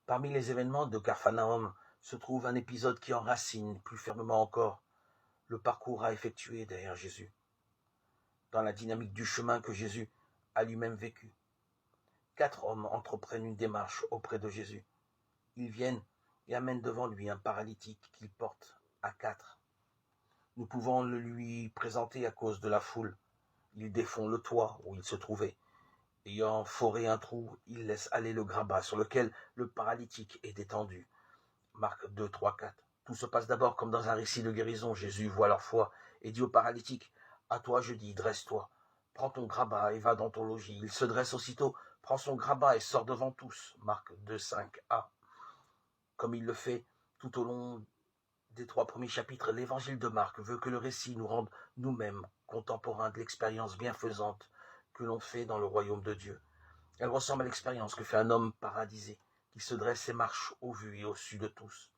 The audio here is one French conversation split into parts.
Parmi les événements de Capharnaüm se trouve un épisode qui enracine plus fermement encore le parcours à effectuer derrière Jésus, dans la dynamique du chemin que Jésus a lui-même vécu. 4 hommes entreprennent une démarche auprès de Jésus. Ils viennent et amènent devant lui un paralytique qu'ils portent à 4. Nous pouvons le lui présenter à cause de la foule. Ils défont le toit où il se trouvait. Ayant foré un trou, ils laissent aller le grabat sur lequel le paralytique est étendu. Marc 2, 3, 4. Tout se passe d'abord comme dans un récit de guérison. Jésus voit leur foi et dit au paralytique, « À toi je dis, dresse-toi, prends ton grabat et va dans ton logis. » Il se dresse aussitôt, prend son grabat et sort devant tous. Marc 2, 5a. Comme il le fait tout au long des 3 premiers chapitres, l'évangile de Marc veut que le récit nous rende nous-mêmes contemporains de l'expérience bienfaisante que l'on fait dans le royaume de Dieu. Elle ressemble à l'expérience que fait un homme paradisé qui se dresse et marche au vu et au su de tous.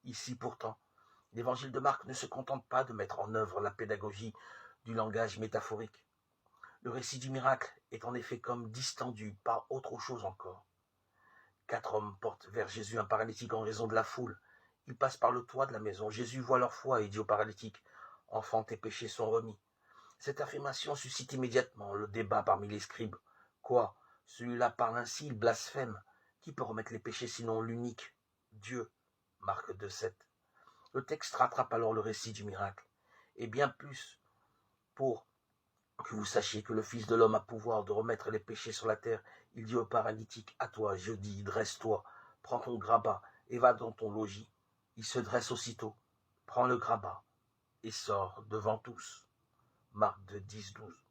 Ici pourtant, l'évangile de Marc ne se contente pas de mettre en œuvre la pédagogie du langage métaphorique. Le récit du miracle est en effet comme distendu par autre chose encore. 4 hommes portent vers Jésus un paralytique en raison de la foule. Ils passent par le toit de la maison. Jésus voit leur foi et dit au paralytique, « Enfant, tes péchés sont remis. » Cette affirmation suscite immédiatement le débat parmi les scribes. Quoi ? Celui-là parle ainsi, il blasphème. Qui peut remettre les péchés sinon l'unique Dieu ? Marc 2, 7. Le texte rattrape alors le récit du miracle. Et bien plus, pour que vous sachiez que le Fils de l'homme a pouvoir de remettre les péchés sur la terre, il dit au paralytique, « À toi, je dis, dresse-toi, prends ton grabat et va dans ton logis. » Il se dresse aussitôt, prend le grabat et sort devant tous. Marc 2, 10, 12.